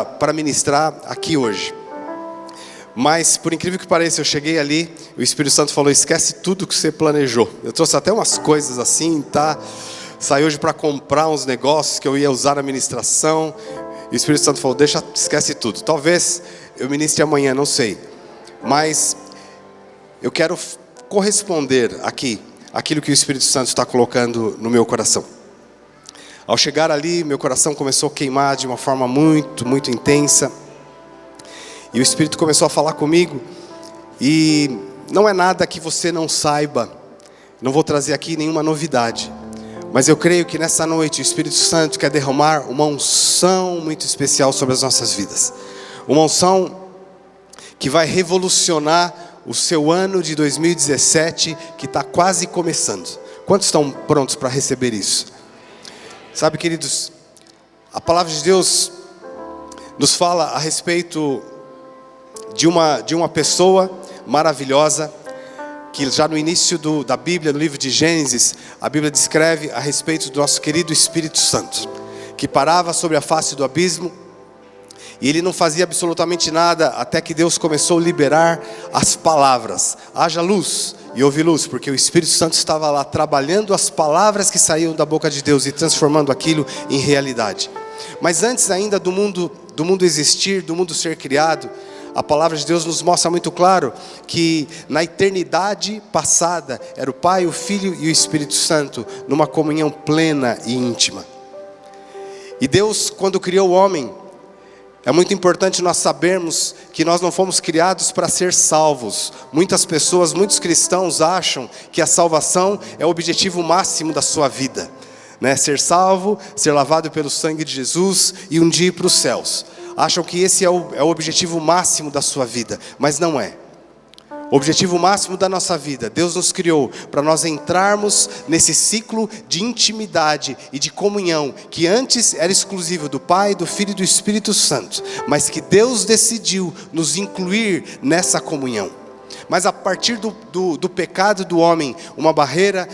para ministrar aqui hoje. Mas, por incrível que pareça, eu cheguei ali, o Espírito Santo falou, esquece tudo que você planejou. Eu trouxe até umas coisas assim, tá? Saí hoje para comprar uns negócios que eu ia usar na ministração. E o Espírito Santo falou, esquece tudo. Talvez eu ministre amanhã, não sei. Mas eu quero corresponder aqui aquilo que o Espírito Santo está colocando no meu coração. Ao chegar ali, meu coração começou a queimar de uma forma muito, muito intensa. E o Espírito começou a falar comigo. E não é nada que você não saiba. Não vou trazer aqui nenhuma novidade. Mas eu creio que nessa noite o Espírito Santo quer derramar uma unção muito especial sobre as nossas vidas. Uma unção que vai revolucionar o seu ano de 2017, que está quase começando. Quantos estão prontos para receber isso? Sabe, queridos, a palavra de Deus nos fala a respeito de uma pessoa maravilhosa, que já no início da Bíblia, no livro de Gênesis, a Bíblia descreve a respeito do nosso querido Espírito Santo, que parava sobre a face do abismo, e ele não fazia absolutamente nada, até que Deus começou a liberar as palavras, haja luz, e houve luz, porque o Espírito Santo estava lá, trabalhando as palavras que saíam da boca de Deus, e transformando aquilo em realidade. Mas antes ainda do mundo existir, do mundo ser criado, a palavra de Deus nos mostra muito claro que na eternidade passada era o Pai, o Filho e o Espírito Santo numa comunhão plena e íntima. E Deus, quando criou o homem, é muito importante nós sabermos que nós não fomos criados para ser salvos. Muitas pessoas, muitos cristãos acham que a salvação é o objetivo máximo da sua vida, né? Ser salvo, ser lavado pelo sangue de Jesus e um dia ir para os céus. Acham que esse é o objetivo máximo da sua vida, mas não é. O objetivo máximo da nossa vida, Deus nos criou para nós entrarmos nesse ciclo de intimidade e de comunhão, que antes era exclusivo do Pai, do Filho e do Espírito Santo, mas que Deus decidiu nos incluir nessa comunhão. Mas a partir do pecado do homem, uma barreira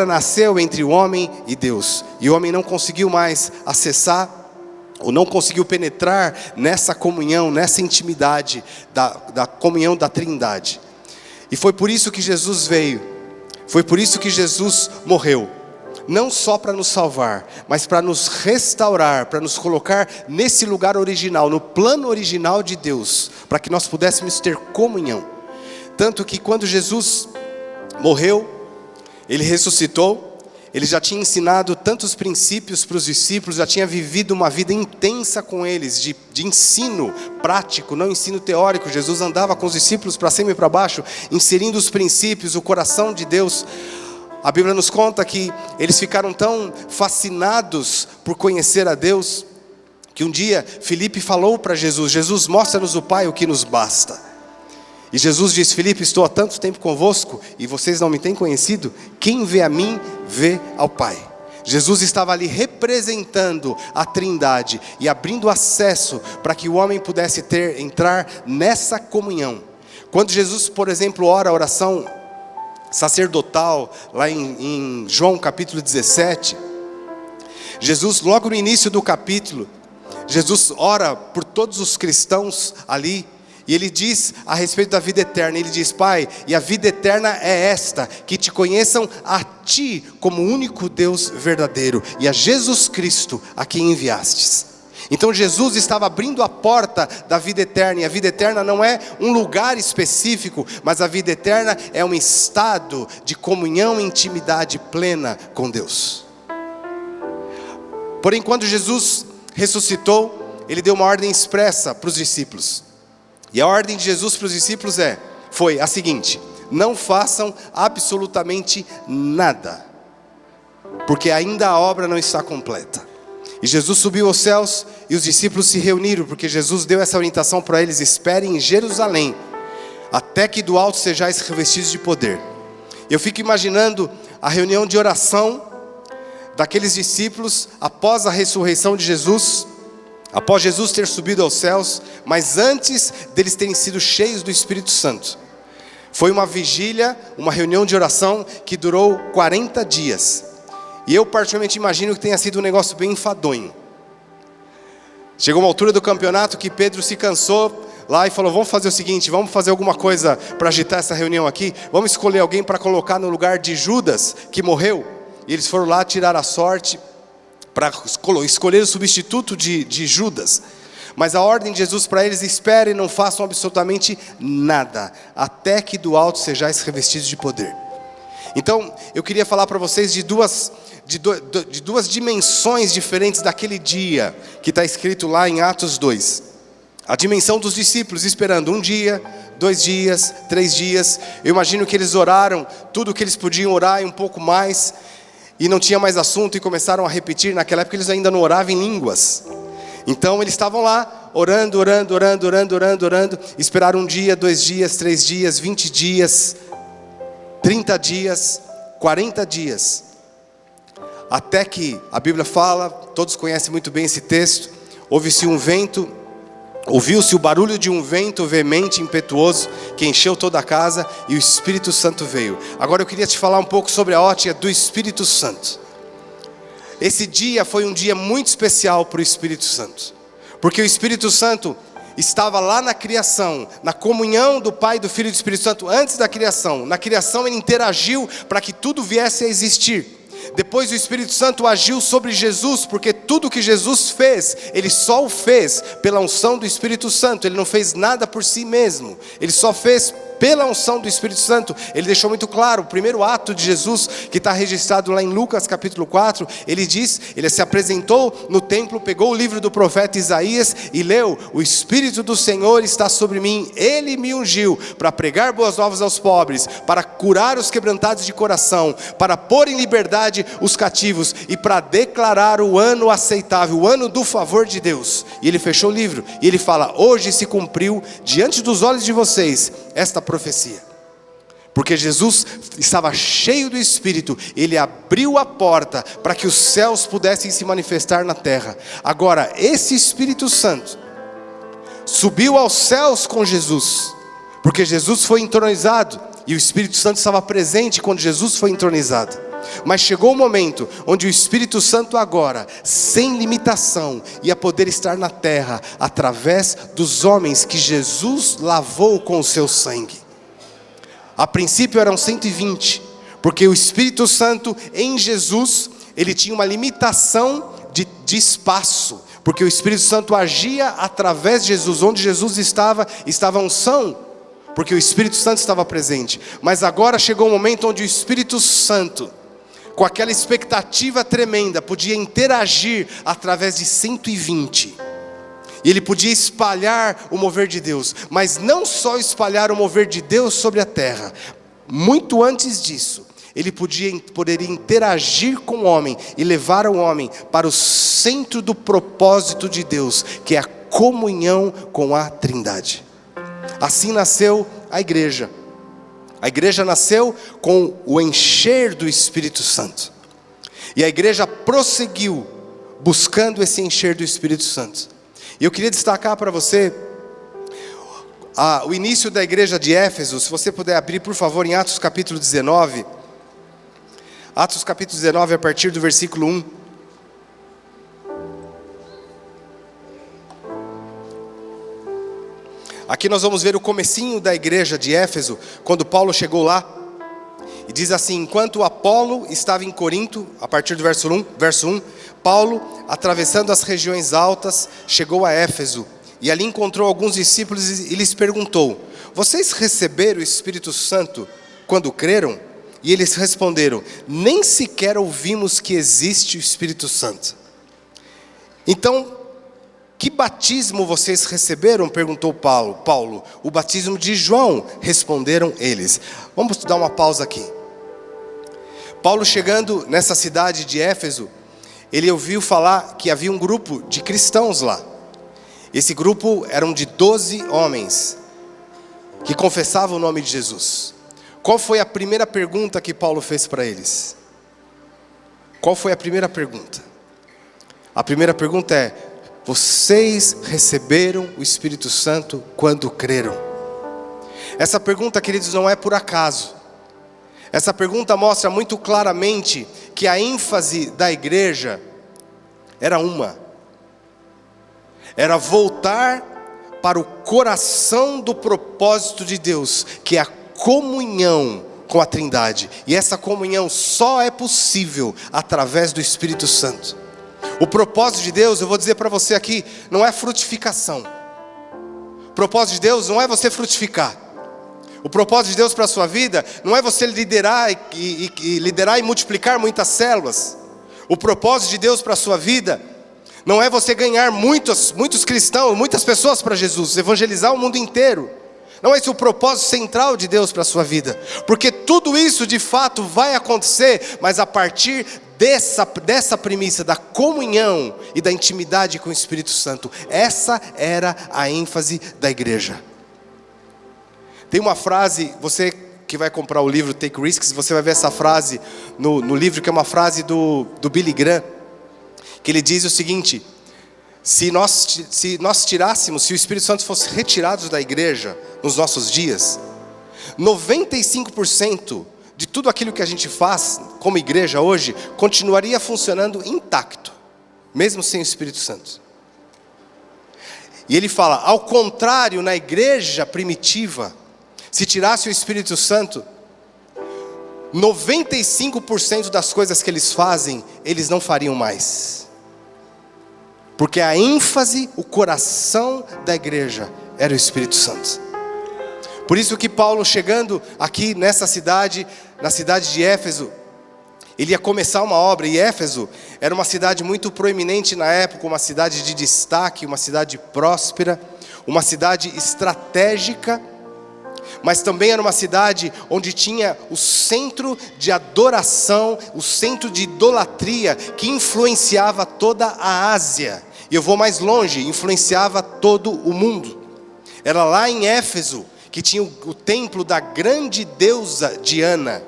nasceu entre o homem e Deus, e o homem não conseguiu mais acessar, ou não conseguiu penetrar nessa comunhão, nessa intimidade da comunhão da Trindade. E foi por isso que Jesus veio, foi por isso que Jesus morreu. Não só para nos salvar, mas para nos restaurar, para nos colocar nesse lugar original, no plano original de Deus, para que nós pudéssemos ter comunhão. Tanto que quando Jesus morreu, Ele ressuscitou, Ele já tinha ensinado tantos princípios para os discípulos, já tinha vivido uma vida intensa com eles, de ensino prático, não ensino teórico. Jesus andava com os discípulos para cima e para baixo, inserindo os princípios, o coração de Deus. A Bíblia nos conta que eles ficaram tão fascinados por conhecer a Deus, que um dia Filipe falou para Jesus, Jesus, mostra-nos o Pai, o que nos basta. E Jesus disse, Filipe, estou há tanto tempo convosco e vocês não me têm conhecido? Quem vê a mim, vê ao Pai. Jesus estava ali representando a Trindade e abrindo acesso para que o homem pudesse entrar nessa comunhão. Quando Jesus, por exemplo, ora a oração sacerdotal, lá em João capítulo 17, Jesus, logo no início do capítulo, Jesus ora por todos os cristãos ali, e Ele diz a respeito da vida eterna, Ele diz, Pai, e a vida eterna é esta, que te conheçam a Ti como único Deus verdadeiro, e a Jesus Cristo a quem enviastes. Então Jesus estava abrindo a porta da vida eterna, e a vida eterna não é um lugar específico, mas a vida eterna é um estado de comunhão e intimidade plena com Deus. Porém, quando Jesus ressuscitou, Ele deu uma ordem expressa para os discípulos. E a ordem de Jesus para os discípulos foi a seguinte: não façam absolutamente nada, porque ainda a obra não está completa. E Jesus subiu aos céus e os discípulos se reuniram, porque Jesus deu essa orientação para eles: esperem em Jerusalém, até que do alto sejais revestidos de poder. Eu fico imaginando a reunião de oração daqueles discípulos após a ressurreição de Jesus, após Jesus ter subido aos céus, mas antes deles terem sido cheios do Espírito Santo. Foi uma vigília, uma reunião de oração que durou 40 dias. E eu particularmente imagino que tenha sido um negócio bem enfadonho. Chegou uma altura do campeonato que Pedro se cansou lá e falou: vamos fazer o seguinte, vamos fazer alguma coisa para agitar essa reunião aqui. Vamos escolher alguém para colocar no lugar de Judas, que morreu. E eles foram lá tirar a sorte para escolher o substituto de Judas. Mas a ordem de Jesus para eles: esperem e não façam absolutamente nada, até que do alto sejais revestidos de poder. Então, eu queria falar para vocês de duas dimensões diferentes daquele dia, que está escrito lá em Atos 2. A dimensão dos discípulos esperando 1 dia, 2 dias, 3 dias. Eu imagino que eles oraram tudo o que eles podiam orar e um pouco mais, e não tinha mais assunto, e começaram a repetir. Naquela época eles ainda não oravam em línguas. Então eles estavam lá, orando, esperaram 1 dia, 2 dias, 3 dias, 20 dias, 30 dias, 40 dias. Até que a Bíblia fala, todos conhecem muito bem esse texto: ouviu-se o barulho de um vento veemente, impetuoso, que encheu toda a casa, e o Espírito Santo veio. Agora eu queria te falar um pouco sobre a ótica do Espírito Santo. Esse dia foi um dia muito especial para o Espírito Santo, porque o Espírito Santo estava lá na criação, na comunhão do Pai, do Filho e do Espírito Santo, antes da criação. Na criação ele interagiu para que tudo viesse a existir. Depois o Espírito Santo agiu sobre Jesus, porque tudo que Jesus fez, Ele só o fez pela unção do Espírito Santo. Ele não fez nada por si mesmo, Ele só fez pela unção do Espírito Santo. Ele deixou muito claro, o primeiro ato de Jesus, que está registrado lá em Lucas capítulo 4, ele diz, ele se apresentou no templo, pegou o livro do profeta Isaías e leu: o Espírito do Senhor está sobre mim, Ele me ungiu para pregar boas novas aos pobres, para curar os quebrantados de coração, para pôr em liberdade os cativos, e para declarar o ano aceitável, o ano do favor de Deus. E ele fechou o livro, e ele fala: hoje se cumpriu diante dos olhos de vocês esta profecia. Porque Jesus estava cheio do Espírito, Ele abriu a porta para que os céus pudessem se manifestar na terra. Agora, esse Espírito Santo subiu aos céus com Jesus, porque Jesus foi entronizado, e o Espírito Santo estava presente quando Jesus foi entronizado. Mas chegou o momento onde o Espírito Santo agora, sem limitação, ia poder estar na terra, através dos homens que Jesus lavou com o seu sangue. A princípio eram 120, porque o Espírito Santo em Jesus, ele tinha uma limitação de espaço, porque o Espírito Santo agia através de Jesus. Onde Jesus estava a unção, porque o Espírito Santo estava presente. Mas agora chegou o momento onde o Espírito Santo, com aquela expectativa tremenda, podia interagir através de 120. E ele podia espalhar o mover de Deus. Mas não só espalhar o mover de Deus sobre a terra. Muito antes disso, ele poderia interagir com o homem e levar o homem para o centro do propósito de Deus, que é a comunhão com a Trindade. Assim nasceu a igreja. A igreja nasceu com o encher do Espírito Santo. E a igreja prosseguiu buscando esse encher do Espírito Santo. E eu queria destacar para você o início da igreja de Éfeso. Se você puder abrir, por favor, em Atos capítulo 19. Atos capítulo 19, a partir do versículo 1. Aqui nós vamos ver o comecinho da igreja de Éfeso, quando Paulo chegou lá. E diz assim: enquanto Apolo estava em Corinto, a partir do verso 1, Paulo, atravessando as regiões altas, chegou a Éfeso. E ali encontrou alguns discípulos e lhes perguntou: vocês receberam o Espírito Santo quando creram? E eles responderam: nem sequer ouvimos que existe o Espírito Santo. Então, que batismo vocês receberam? Perguntou Paulo. O batismo de João, responderam eles. Vamos dar uma pausa aqui. Paulo, chegando nessa cidade de Éfeso, ele ouviu falar que havia um grupo de cristãos lá. Esse grupo eram de 12 homens que confessavam o nome de Jesus. Qual foi a primeira pergunta que Paulo fez para eles? Qual foi a primeira pergunta? A primeira pergunta é: vocês receberam o Espírito Santo quando creram? Essa pergunta, queridos, não é por acaso. Essa pergunta mostra muito claramente que a ênfase da igreja era uma. era voltar para o coração do propósito de Deus, que é a comunhão com a Trindade. E essa comunhão só é possível através do Espírito Santo. O propósito de Deus, eu vou dizer para você aqui, não é frutificação. O propósito de Deus não é você frutificar. O propósito de Deus para a sua vida não é você liderar e multiplicar muitas células. O propósito de Deus para a sua vida não é você ganhar muitos cristãos, muitas pessoas para Jesus, evangelizar o mundo inteiro. Não é esse o propósito central de Deus para a sua vida. Porque tudo isso de fato vai acontecer, mas a partir dessa premissa da comunhão e da intimidade com o Espírito Santo. Essa era a ênfase da igreja. Tem uma frase, você que vai comprar o livro Take Risks, você vai ver essa frase no livro, que é uma frase do Billy Graham, que ele diz o seguinte: se nós tirássemos, se o Espírito Santo fosse retirado da igreja nos nossos dias, 95% de tudo aquilo que a gente faz como igreja hoje continuaria funcionando intacto, mesmo sem o Espírito Santo. E ele fala, ao contrário, na igreja primitiva, se tirasse o Espírito Santo, 95% das coisas que eles fazem, eles não fariam mais. Porque a ênfase, o coração da igreja era o Espírito Santo. Por isso que Paulo, chegando aqui nessa cidade, na cidade de Éfeso, ele ia começar uma obra. E Éfeso era uma cidade muito proeminente na época, uma cidade de destaque, uma cidade próspera, uma cidade estratégica, mas também era uma cidade onde tinha o centro de adoração, o centro de idolatria, que influenciava toda a Ásia. E eu vou mais longe, influenciava todo o mundo. Era lá em Éfeso que tinha o templo da grande deusa Diana.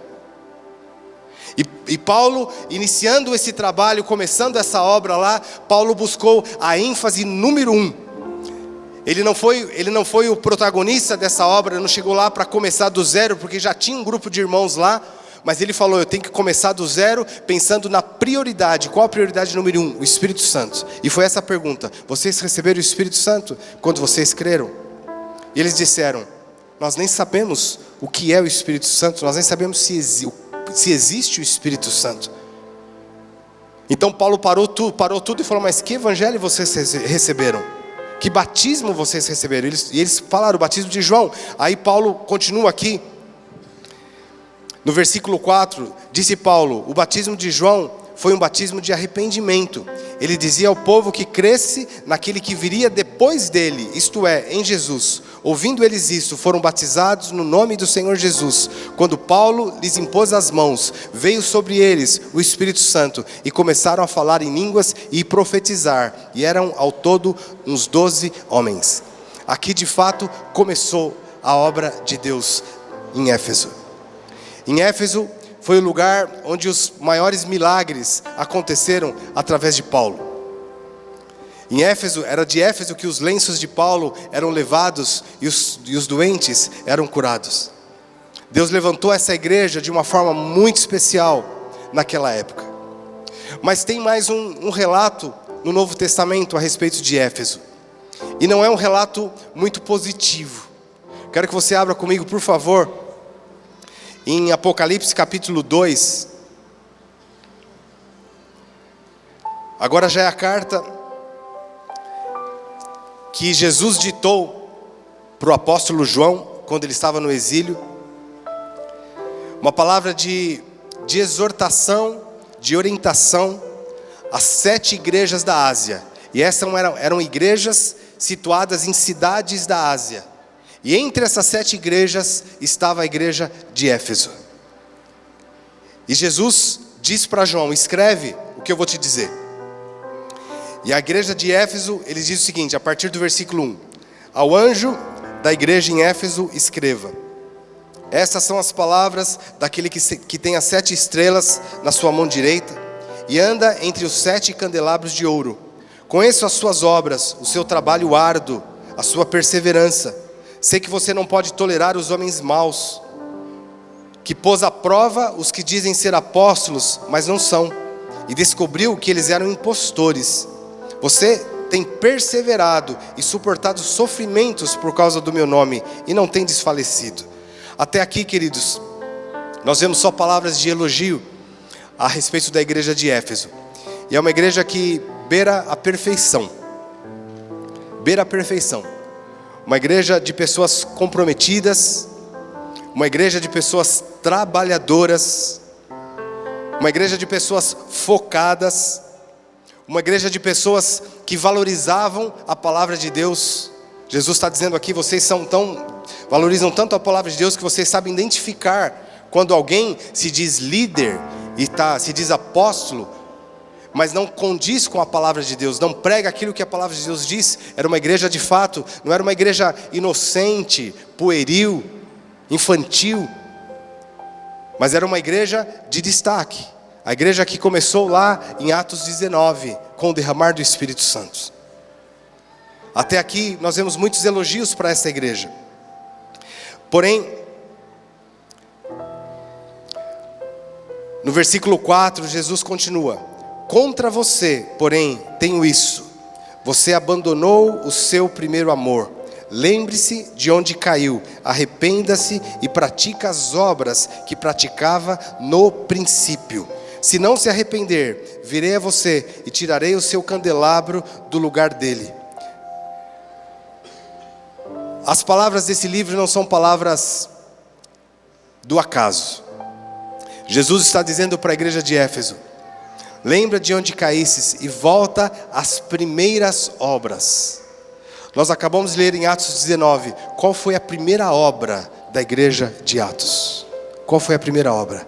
E Paulo, iniciando esse trabalho, começando essa obra lá, Paulo buscou a ênfase número 1. Ele não foi o protagonista dessa obra, não chegou lá para começar do zero, porque já tinha um grupo de irmãos lá, mas ele falou, eu tenho que começar do zero, pensando na prioridade. Qual a prioridade número 1? O Espírito Santo. E foi essa a pergunta: vocês receberam o Espírito Santo quando vocês creram? E eles disseram, nós nem sabemos o que é o Espírito Santo, nós nem sabemos se existe o Espírito Santo. Então Paulo parou tudo e falou, mas que evangelho vocês receberam? Que batismo vocês receberam? E eles falaram, o batismo de João. Aí Paulo continua aqui, no versículo 4, disse Paulo, o batismo de João foi um batismo de arrependimento. Ele dizia ao povo que cresce naquele que viria depois dele, isto é, em Jesus. Ouvindo eles isso, foram batizados no nome do Senhor Jesus. Quando Paulo lhes impôs as mãos, veio sobre eles o Espírito Santo, e começaram a falar em línguas e profetizar, e eram ao todo uns 12 homens. Aqui de fato começou a obra de Deus em Éfeso. Em Éfeso foi o lugar onde os maiores milagres aconteceram através de Paulo. Em Éfeso, era de Éfeso que os lenços de Paulo eram levados e os doentes eram curados. Deus levantou essa igreja de uma forma muito especial naquela época. Mas tem mais um relato no Novo Testamento a respeito de Éfeso. E não é um relato muito positivo. Quero que você abra comigo, por favor, em Apocalipse capítulo 2. Agora já é a carta que Jesus ditou para o apóstolo João, quando ele estava no exílio. Uma palavra de exortação, de orientação às 7 igrejas da Ásia. E essas eram igrejas situadas em cidades da Ásia. E entre essas 7 igrejas estava a igreja de Éfeso. E Jesus disse para João, escreve o que eu vou te dizer. E a igreja de Éfeso, ele diz o seguinte, a partir do versículo 1. Ao anjo da igreja em Éfeso escreva. Essas são as palavras daquele que tem as 7 estrelas na sua mão direita e anda entre os 7 candelabros de ouro. Conheço as suas obras, o seu trabalho árduo, a sua perseverança. Sei que você não pode tolerar os homens maus, que pôs à prova os que dizem ser apóstolos, mas não são, e descobriu que eles eram impostores. Você tem perseverado e suportado sofrimentos por causa do meu nome e não tem desfalecido. Até aqui, queridos, nós vemos só palavras de elogio a respeito da igreja de Éfeso. E é uma igreja que beira a perfeição. Beira a perfeição. Uma igreja de pessoas comprometidas, uma igreja de pessoas trabalhadoras, uma igreja de pessoas focadas, uma igreja de pessoas que valorizavam a palavra de Deus. Jesus está dizendo aqui, vocês valorizam tanto a palavra de Deus que vocês sabem identificar quando alguém se diz líder e se diz apóstolo, mas não condiz com a palavra de Deus, não prega aquilo que a palavra de Deus diz. Era uma igreja de fato, não era uma igreja inocente, pueril, infantil, mas era uma igreja de destaque. A igreja que começou lá em Atos 19, com o derramar do Espírito Santo. Até aqui nós vemos muitos elogios para essa igreja. Porém, no versículo 4, Jesus continua: contra você, porém, tenho isso: você abandonou o seu primeiro amor. Lembre-se de onde caiu, arrependa-se e pratica as obras que praticava no princípio. Se não se arrepender, virei a você e tirarei o seu candelabro do lugar dele. As palavras desse livro não são palavras do acaso. Jesus está dizendo para a igreja de Éfeso: lembra de onde caísses e volta às primeiras obras. Nós acabamos de ler em Atos 19, qual foi a primeira obra da igreja de Atos? Qual foi a primeira obra?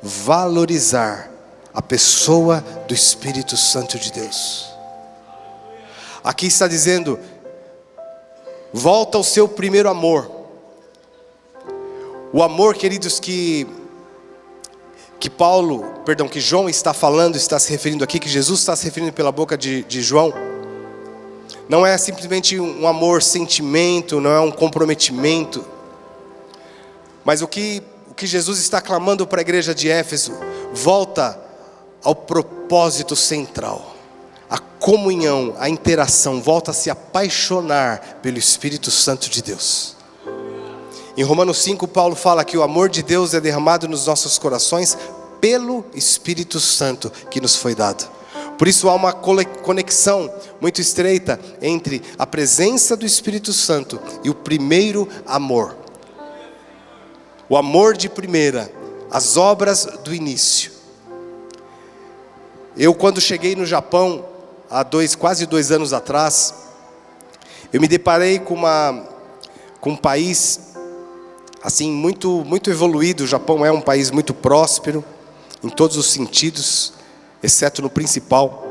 Valorizar a pessoa do Espírito Santo de Deus. Aqui está dizendo: volta ao seu primeiro amor. O amor, queridos, que João está falando, está se referindo aqui, que Jesus está se referindo pela boca de João, não é simplesmente um amor sentimento, não é um comprometimento, mas o que Jesus está clamando para a igreja de Éfeso: volta ao propósito central, a comunhão, a interação, volta a se apaixonar pelo Espírito Santo de Deus. Em Romanos 5, Paulo fala que o amor de Deus é derramado nos nossos corações pelo Espírito Santo que nos foi dado. Por isso há uma conexão muito estreita entre a presença do Espírito Santo e o primeiro amor. O amor de primeira, as obras do início. Eu, quando cheguei no Japão, há quase 2 anos atrás, eu me deparei com um país assim, muito, muito evoluído. O Japão é um país muito próspero, em todos os sentidos, exceto no principal.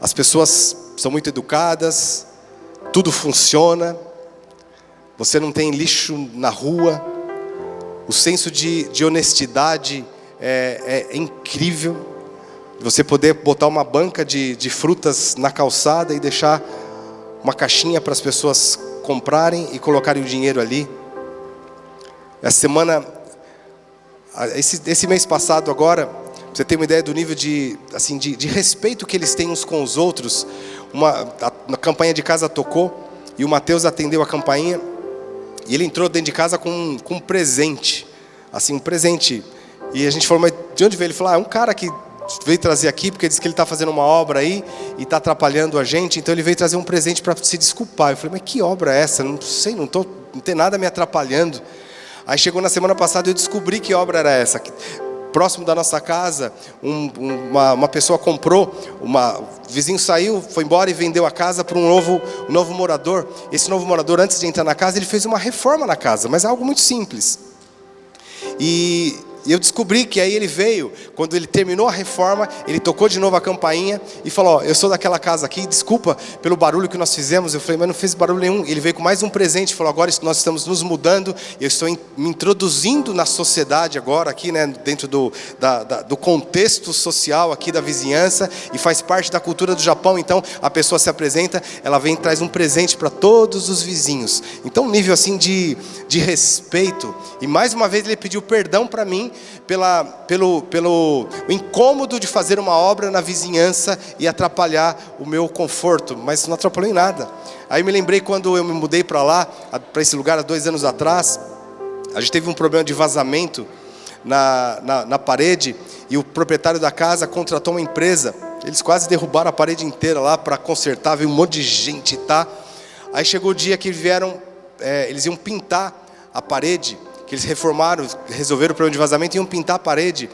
As pessoas são muito educadas, tudo funciona, você não tem lixo na rua, o senso de honestidade é incrível. Você poder botar uma banca de frutas na calçada e deixar uma caixinha para as pessoas comprarem e colocarem o dinheiro ali. Essa semana, esse mês passado agora, pra você ter uma ideia do nível de respeito que eles têm uns com os outros, a campanha de casa tocou e o Mateus atendeu a campainha e ele entrou dentro de casa com um presente, assim, um presente. E a gente falou: mas de onde veio? Ele falou: é um cara que veio trazer aqui porque disse que ele está fazendo uma obra aí e está atrapalhando a gente, então ele veio trazer um presente para se desculpar. Eu falei: mas que obra é essa? Não sei, não tem nada me atrapalhando. Aí chegou na semana passada e eu descobri que obra era essa. Próximo da nossa casa, uma pessoa comprou, o vizinho saiu, foi embora e vendeu a casa para um novo morador. Esse novo morador, antes de entrar na casa, ele fez uma reforma na casa, mas é algo muito simples. E eu descobri que aí ele veio, quando ele terminou a reforma, ele tocou de novo a campainha e falou: ó, eu sou daquela casa aqui, desculpa pelo barulho que nós fizemos. Eu falei: mas não fez barulho nenhum. Ele veio com mais um presente, falou: agora nós estamos nos mudando, eu estou me introduzindo na sociedade agora aqui, né, dentro do contexto social aqui da vizinhança, e faz parte da cultura do Japão. Então a pessoa se apresenta, ela vem e traz um presente para todos os vizinhos. Então um nível assim de respeito. E mais uma vez ele pediu perdão para mim, mim pelo incômodo de fazer uma obra na vizinhança e atrapalhar o meu conforto, mas não atrapalhou em nada. Aí me lembrei quando eu me mudei para lá, para esse lugar há 2 anos atrás. A gente teve um problema de vazamento na parede, e o proprietário da casa contratou uma empresa. Eles quase derrubaram a parede inteira lá para consertar, veio um monte de gente, tá? Aí chegou o dia que vieram, eles iam pintar a parede, que eles reformaram, resolveram o problema de vazamento, iam pintar a parede.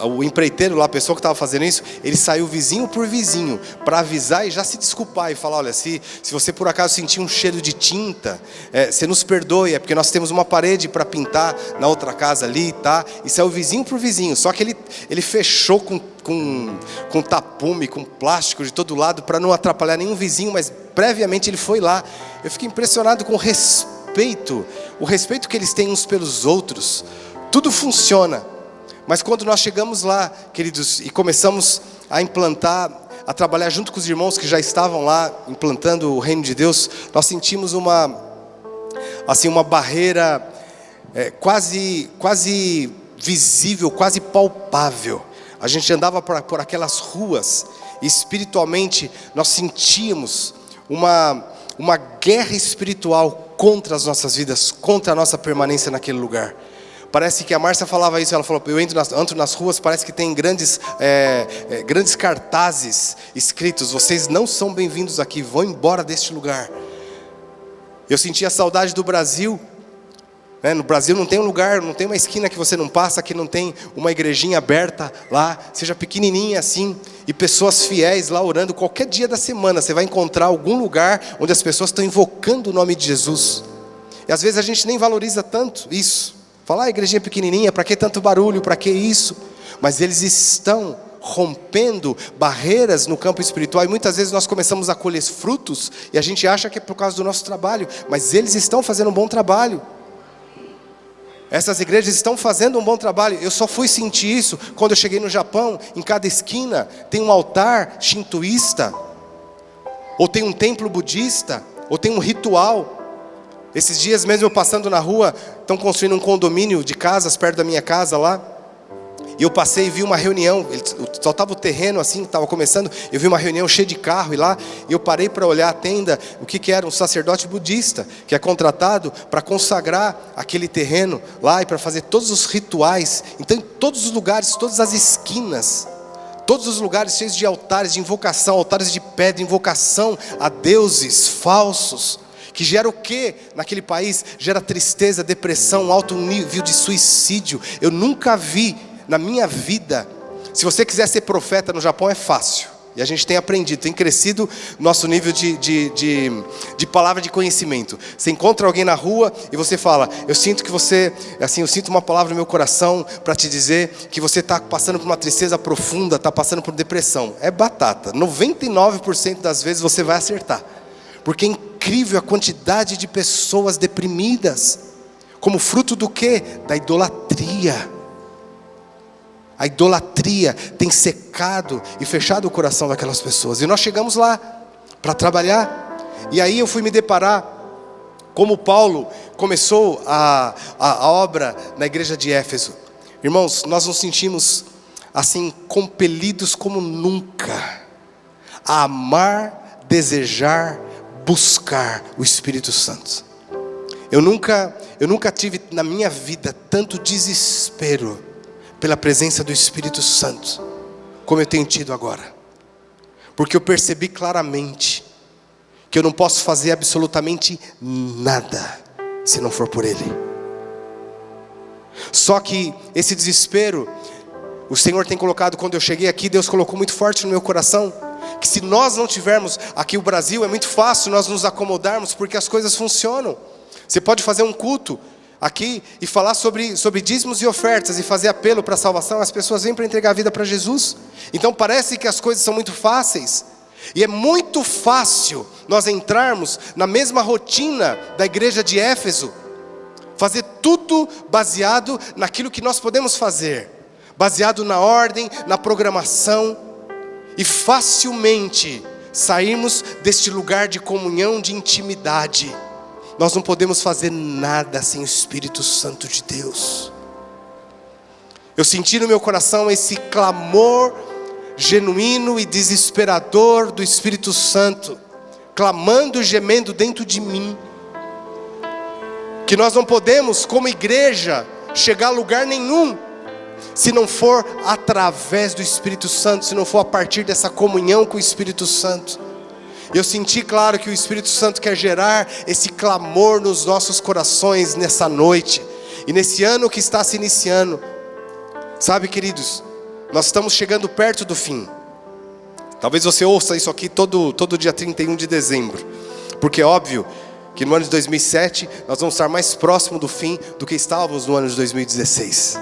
O empreiteiro lá, a pessoa que estava fazendo isso, ele saiu vizinho por vizinho para avisar e já se desculpar e falar: olha, se você por acaso sentir um cheiro de tinta, você nos perdoe, é porque nós temos uma parede para pintar na outra casa ali, tá? E saiu vizinho por vizinho. Só que ele fechou com tapume, com plástico de todo lado para não atrapalhar nenhum vizinho, mas previamente ele foi lá. Eu fiquei impressionado com o respeito que eles têm uns pelos outros. Tudo funciona. Mas quando nós chegamos lá, queridos, e começamos a implantar, a trabalhar junto com os irmãos que já estavam lá, implantando o reino de Deus, nós sentimos uma barreira quase visível, quase palpável. A gente andava por aquelas ruas, e espiritualmente nós sentíamos uma guerra espiritual contra as nossas vidas, contra a nossa permanência naquele lugar. Parece que a Márcia falava isso, ela falou: eu entro nas ruas, parece que tem grandes cartazes escritos: vocês não são bem-vindos aqui, vão embora deste lugar. Eu sentia saudade do Brasil. No Brasil não tem um lugar, não tem uma esquina que você não passa, que não tem uma igrejinha aberta lá, seja pequenininha assim, e pessoas fiéis lá orando. Qualquer dia da semana você vai encontrar algum lugar onde as pessoas estão invocando o nome de Jesus. E às vezes a gente nem valoriza tanto isso. Falar: igrejinha pequenininha, para que tanto barulho, para que isso? Mas eles estão rompendo barreiras no campo espiritual, e muitas vezes nós começamos a colher frutos, e a gente acha que é por causa do nosso trabalho, mas eles estão fazendo um bom trabalho. Essas igrejas estão fazendo um bom trabalho. Eu só fui sentir isso quando eu cheguei no Japão. Em cada esquina tem um altar shintoísta, ou tem um templo budista, ou tem um ritual. Esses dias mesmo eu passando na rua, estão construindo um condomínio de casas perto da minha casa lá. E eu passei e vi uma reunião, só estava o terreno assim, estava começando. Eu vi uma reunião cheia de carro, e lá eu parei para olhar a tenda. O que era? Um sacerdote budista, que é contratado para consagrar aquele terreno lá e para fazer todos os rituais. Então em todos os lugares, todas as esquinas, todos os lugares cheios de altares de invocação, altares de pedra, invocação a deuses falsos. Que gera o que naquele país? Gera tristeza, depressão, alto nível de suicídio. Eu nunca vi na minha vida. Se você quiser ser profeta no Japão é fácil. E a gente tem aprendido, tem crescido nosso nível de palavra de conhecimento. Você encontra alguém na rua e você fala: eu sinto que você, assim, eu sinto uma palavra no meu coração para te dizer que você está passando por uma tristeza profunda, está passando por depressão. É batata. 99% das vezes você vai acertar. Porque é incrível a quantidade de pessoas deprimidas. Como fruto do quê? Da idolatria. A idolatria tem secado e fechado o coração daquelas pessoas. E nós chegamos lá para trabalhar. E aí eu fui me deparar como Paulo começou a obra na igreja de Éfeso. Irmãos, nós nos sentimos assim compelidos como nunca a amar, desejar, buscar o Espírito Santo. Eu nunca tive na minha vida tanto desespero pela presença do Espírito Santo como eu tenho tido agora. Porque eu percebi claramente que eu não posso fazer absolutamente nada se não for por Ele. Só que esse desespero, o Senhor tem colocado, quando eu cheguei aqui, Deus colocou muito forte no meu coração, que se nós não tivermos, aqui o Brasil é muito fácil nós nos acomodarmos, porque as coisas funcionam. Você pode fazer um culto aqui e falar sobre dízimos e ofertas e fazer apelo para a salvação, as pessoas vêm para entregar a vida para Jesus. Então parece que as coisas são muito fáceis, e é muito fácil nós entrarmos na mesma rotina da igreja de Éfeso, fazer tudo baseado naquilo que nós podemos fazer, baseado na ordem, na programação, e facilmente sairmos deste lugar de comunhão, de intimidade. Nós não podemos fazer nada sem o Espírito Santo de Deus. Eu senti no meu coração esse clamor genuíno e desesperador do Espírito Santo, clamando e gemendo dentro de mim, que nós não podemos, como igreja, chegar a lugar nenhum, se não for através do Espírito Santo, se não for a partir dessa comunhão com o Espírito Santo. Eu senti, claro, que o Espírito Santo quer gerar esse clamor nos nossos corações nessa noite, e nesse ano que está se iniciando. Sabe, queridos, nós estamos chegando perto do fim. Talvez você ouça isso aqui todo dia 31 de dezembro, porque é óbvio que no ano de 2007 nós vamos estar mais próximo do fim do que estávamos no ano de 2016.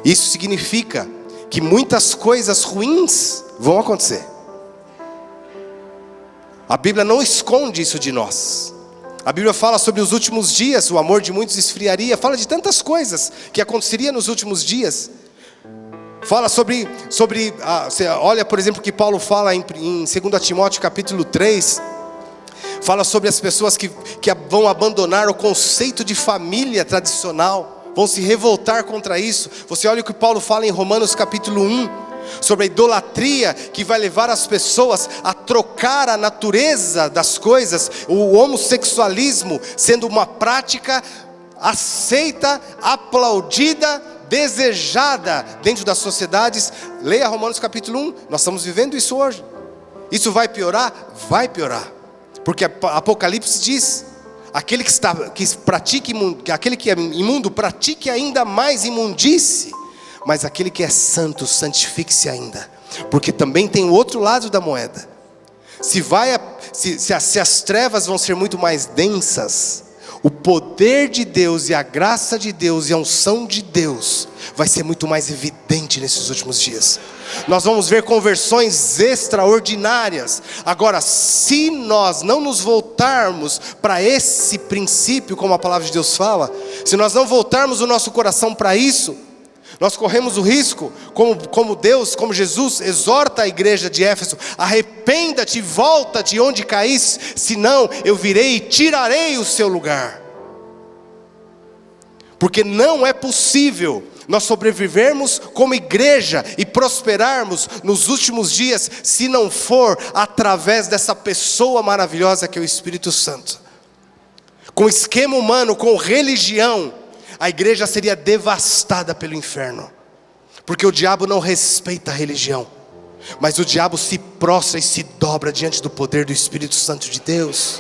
Isso significa que muitas coisas ruins vão acontecer. A Bíblia não esconde isso de nós. A Bíblia fala sobre os últimos dias, o amor de muitos esfriaria, fala de tantas coisas que aconteceria nos últimos dias. Fala sobre olha, por exemplo, que Paulo fala em 2 Timóteo capítulo 3, fala sobre as pessoas que vão abandonar o conceito de família tradicional, vão se revoltar contra isso. Você olha o que Paulo fala em Romanos capítulo 1, sobre a idolatria que vai levar as pessoas a trocar a natureza das coisas, o homossexualismo sendo uma prática aceita, aplaudida, desejada dentro das sociedades. Leia Romanos capítulo 1, nós estamos vivendo isso hoje. Isso vai piorar? Vai piorar, porque Apocalipse diz: aquele aquele que é imundo, pratique ainda mais imundície, mas aquele que é santo, santifique-se ainda, porque também tem o outro lado da moeda. Se as trevas vão ser muito mais densas, o poder de Deus e a graça de Deus e a unção de Deus vai ser muito mais evidente nesses últimos dias. Nós vamos ver conversões extraordinárias. Agora, se nós não nos voltarmos para esse princípio, como a palavra de Deus fala, se nós não voltarmos o nosso coração para isso, nós corremos o risco, como Jesus exorta a igreja de Éfeso: arrependa-te, volta de onde caísse, senão eu virei e tirarei o seu lugar. Porque não é possível nós sobrevivermos como igreja e prosperarmos nos últimos dias, se não for através dessa pessoa maravilhosa que é o Espírito Santo. Com esquema humano, com religião, a igreja seria devastada pelo inferno, porque o diabo não respeita a religião, mas o diabo se prostra e se dobra diante do poder do Espírito Santo de Deus.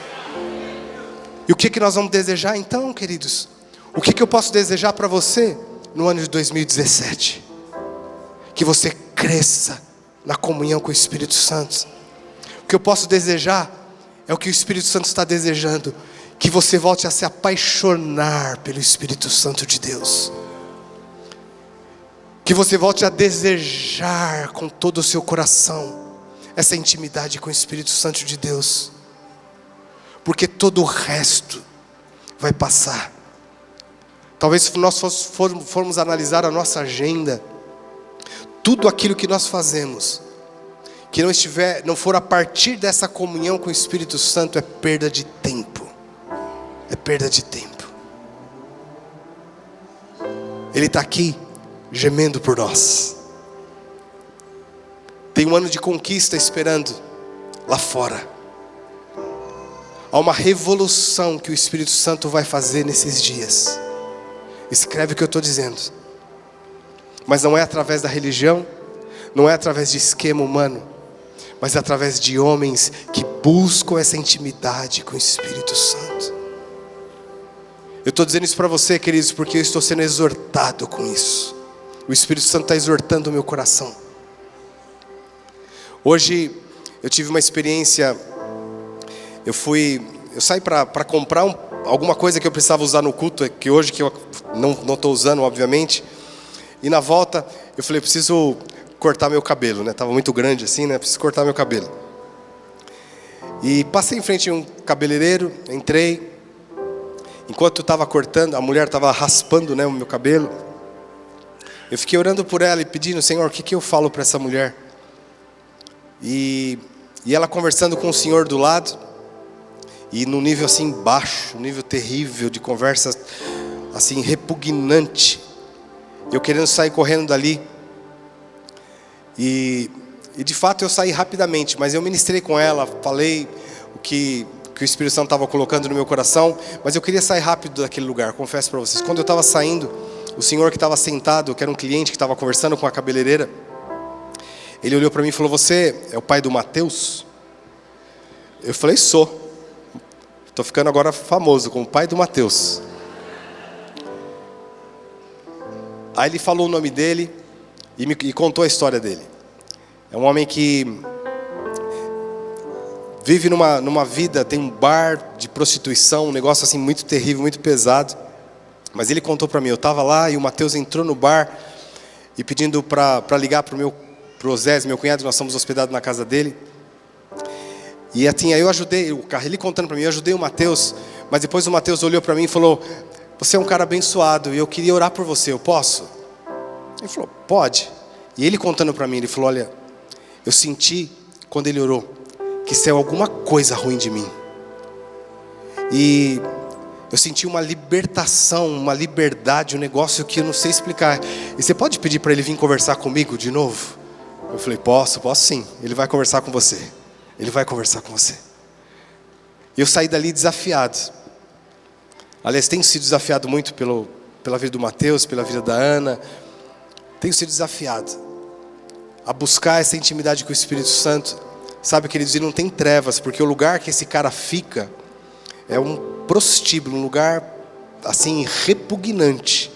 E o que nós vamos desejar então, queridos? O que eu posso desejar para você no ano de 2017? Que você cresça na comunhão com o Espírito Santo. O que eu posso desejar é o que o Espírito Santo está desejando: que você volte a se apaixonar pelo Espírito Santo de Deus. Que você volte a desejar com todo o seu coração essa intimidade com o Espírito Santo de Deus. Porque todo o resto vai passar. Talvez se nós formos analisar a nossa agenda, tudo aquilo que nós fazemos, que não for a partir dessa comunhão com o Espírito Santo, é perda de tempo. É perda de tempo. Ele está aqui gemendo por nós. Tem um ano de conquista esperando lá fora. Há uma revolução que o Espírito Santo vai fazer nesses dias. Escreve o que eu estou dizendo. Mas não é através da religião, não é através de esquema humano, mas é através de homens que buscam essa intimidade com o Espírito Santo. Eu estou dizendo isso para você, queridos, porque eu estou sendo exortado com isso. O Espírito Santo está exortando o meu coração. Hoje eu tive uma experiência. Eu saí para comprar alguma coisa que eu precisava usar no culto, que hoje que eu não estou usando, obviamente. E na volta eu falei: preciso cortar meu cabelo, né? Tava muito grande assim, né? Preciso cortar meu cabelo. E passei em frente a um cabeleireiro, entrei. Enquanto eu estava cortando, a mulher estava raspando, né, o meu cabelo. Eu fiquei orando por ela e pedindo: Senhor, o que eu falo para essa mulher? E ela conversando com o senhor do lado. E num nível assim baixo, um nível terrível, de conversa assim repugnante. Eu querendo sair correndo dali. E de fato eu saí rapidamente, mas eu ministrei com ela, falei o que o Espírito Santo estava colocando no meu coração, mas eu queria sair rápido daquele lugar, confesso para vocês. Quando eu estava saindo, o senhor que estava sentado, que era um cliente que estava conversando com a cabeleireira, ele olhou para mim e falou: você é o pai do Mateus? Eu falei: sou. Estou ficando agora famoso como pai do Mateus. Aí ele falou o nome dele e contou a história dele. É um homem que vive numa vida, tem um bar de prostituição, um negócio assim muito terrível, muito pesado. Mas ele contou para mim, eu estava lá e o Mateus entrou no bar e pedindo para ligar pro Osés, meu cunhado, nós estamos hospedados na casa dele. E assim, aí eu ajudei, ele contando para mim, eu ajudei o Mateus, mas depois o Mateus olhou para mim e falou: você é um cara abençoado e eu queria orar por você, eu posso? Ele falou: pode. E ele contando para mim, ele falou: olha, eu senti quando ele orou que saiu alguma coisa ruim de mim. E eu senti uma libertação, uma liberdade, um negócio que eu não sei explicar. E você pode pedir para ele vir conversar comigo de novo? Eu falei: posso sim. Ele vai conversar com você. Ele vai conversar com você. E eu saí dali desafiado. Aliás, tenho sido desafiado muito pela vida do Mateus, pela vida da Ana. Tenho sido desafiado a buscar essa intimidade com o Espírito Santo. Sabe, queridos, e não tem trevas, porque o lugar que esse cara fica é um prostíbulo, um lugar assim repugnante.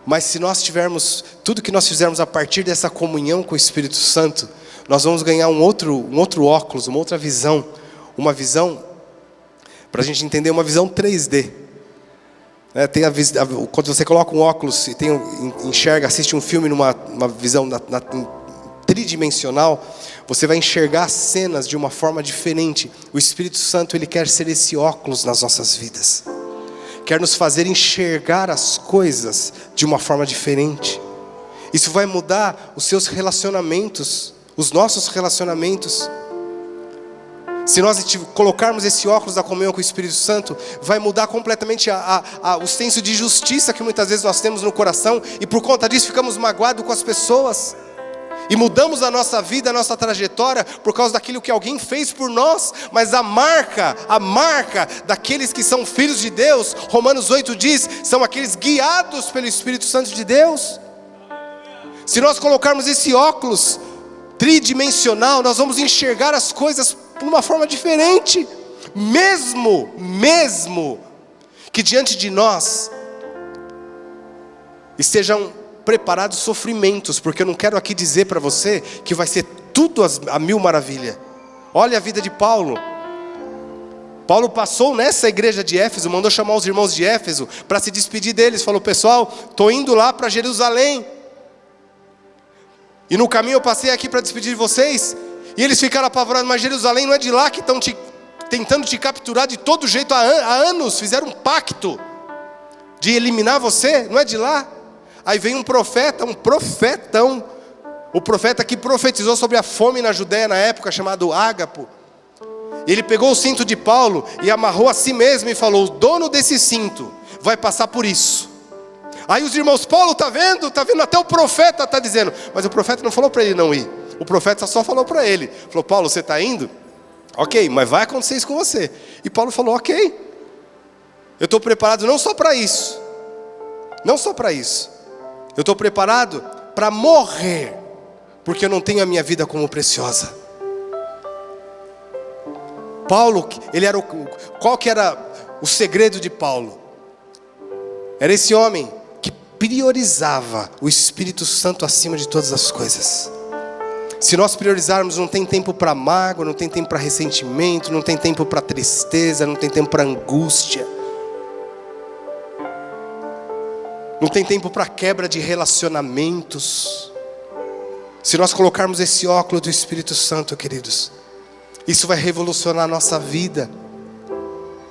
Mas se nós tivermos tudo que nós fizermos a partir dessa comunhão com o Espírito Santo, nós vamos ganhar um outro óculos, uma outra visão, uma visão, para a gente entender, uma visão 3D. Tem quando você coloca um óculos e enxerga, assiste um filme numa visão tridimensional, você vai enxergar cenas de uma forma diferente. O Espírito Santo, ele quer ser esse óculos nas nossas vidas. Quer nos fazer enxergar as coisas de uma forma diferente. Isso vai mudar os seus relacionamentos, os nossos relacionamentos. Se nós colocarmos esse óculos da comunhão com o Espírito Santo, vai mudar completamente o senso de justiça que muitas vezes nós temos no coração, e por conta disso ficamos magoados com as pessoas. E mudamos a nossa vida, a nossa trajetória, por causa daquilo que alguém fez por nós. Mas a marca daqueles que são filhos de Deus, Romanos 8 diz, são aqueles guiados pelo Espírito Santo de Deus. Se nós colocarmos esse óculos tridimensional, nós vamos enxergar as coisas de uma forma diferente. Mesmo que diante de nós estejam preparados sofrimentos, porque eu não quero aqui dizer para você que vai ser tudo a mil maravilha. Olha a vida de Paulo. Paulo passou nessa igreja de Éfeso, mandou chamar os irmãos de Éfeso para se despedir deles. Falou: pessoal, estou indo lá para Jerusalém, e no caminho eu passei aqui para despedir de vocês. E eles ficaram apavorados: mas Jerusalém não é de lá que estão tentando te capturar de todo jeito há anos, fizeram um pacto de eliminar você, não é de lá? Aí vem um profeta, um profetão, o profeta que profetizou sobre a fome na Judéia na época, chamado Ágapo. Ele pegou o cinto de Paulo e amarrou a si mesmo e falou: o dono desse cinto vai passar por isso. Aí os irmãos: Paulo, está vendo, até o profeta está dizendo. Mas o profeta não falou para ele não ir. O profeta só falou para ele, falou: Paulo, você está indo? Ok, mas vai acontecer isso com você. E Paulo falou: ok, eu estou preparado não só para isso, eu estou preparado para morrer, porque eu não tenho a minha vida como preciosa. Paulo, qual que era o segredo de Paulo? Era esse homem que priorizava o Espírito Santo acima de todas as coisas. Se nós priorizarmos, não tem tempo para mágoa, não tem tempo para ressentimento, não tem tempo para tristeza, não tem tempo para angústia, não tem tempo para quebra de relacionamentos. Se nós colocarmos esse óculos do Espírito Santo, queridos, isso vai revolucionar a nossa vida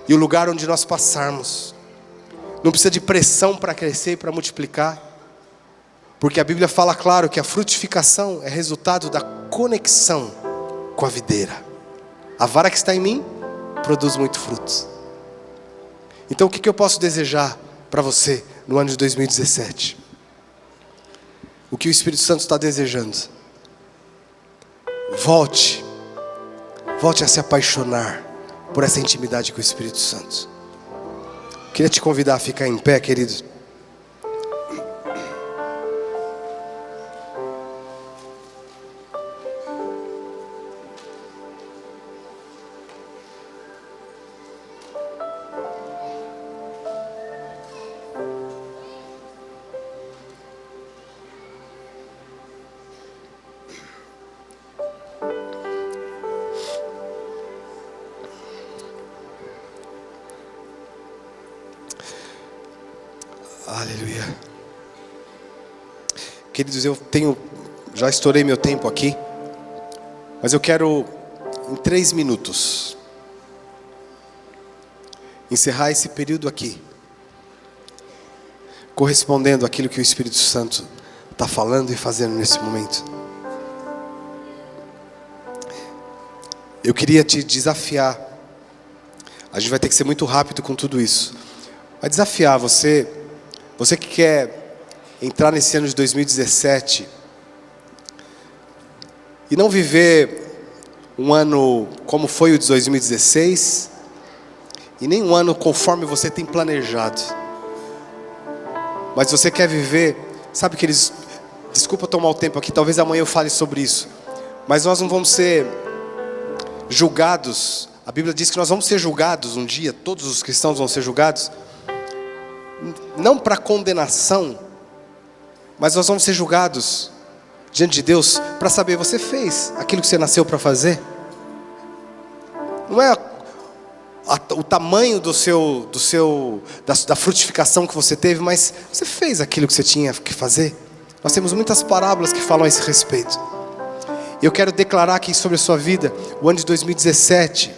e o lugar onde nós passarmos. Não precisa de pressão para crescer e para multiplicar, porque a Bíblia fala claro que a frutificação é resultado da conexão com a videira. A vara que está em mim produz muito fruto. Então o que eu posso desejar para você no ano de 2017? O que o Espírito Santo está desejando? Volte a se apaixonar por essa intimidade com o Espírito Santo. Queria te convidar a ficar em pé, querido. Aleluia. Queridos, já estourei meu tempo aqui, mas eu quero, em 3 minutos, encerrar esse período aqui, correspondendo àquilo que o Espírito Santo está falando e fazendo nesse momento. Eu queria te desafiar. A gente vai ter que ser muito rápido com tudo isso. Vai desafiar você que quer entrar nesse ano de 2017 e não viver um ano como foi o de 2016 e nem um ano conforme você tem planejado, mas você quer viver, sabe que eles, desculpa tomar o tempo aqui, talvez amanhã eu fale sobre isso, mas nós não vamos ser julgados. A Bíblia diz que nós vamos ser julgados um dia, todos os cristãos vão ser julgados, não para condenação, mas nós vamos ser julgados diante de Deus para saber, você fez aquilo que você nasceu para fazer? Não é o tamanho da frutificação que você teve, mas você fez aquilo que você tinha que fazer? Nós temos muitas parábolas que falam a esse respeito. Eu quero declarar aqui sobre a sua vida, o ano de 2017,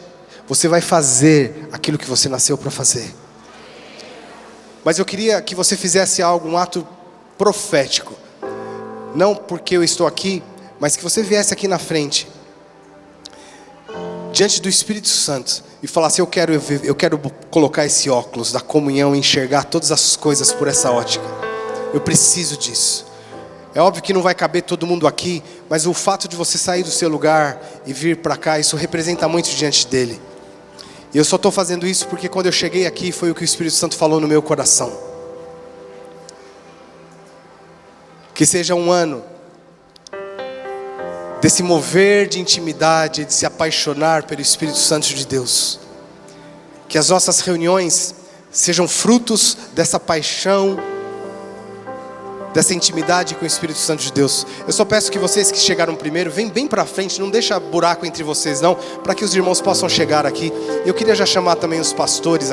você vai fazer aquilo que você nasceu para fazer. Mas eu queria que você fizesse algo, um ato profético. Não porque eu estou aqui, mas que você viesse aqui na frente, diante do Espírito Santo, e falasse, eu quero colocar esse óculos da comunhão e enxergar todas as coisas por essa ótica. Eu preciso disso. É óbvio que não vai caber todo mundo aqui, mas o fato de você sair do seu lugar e vir para cá, isso representa muito diante dele. E eu só estou fazendo isso porque quando eu cheguei aqui foi o que o Espírito Santo falou no meu coração. Que seja um ano desse mover de intimidade, de se apaixonar pelo Espírito Santo de Deus. Que as nossas reuniões sejam frutos dessa paixão, dessa intimidade com o Espírito Santo de Deus. Eu só peço que vocês que chegaram primeiro, vem bem para frente, não deixa buraco entre vocês não, para que os irmãos possam chegar aqui. Eu queria já chamar também os pastores aqui.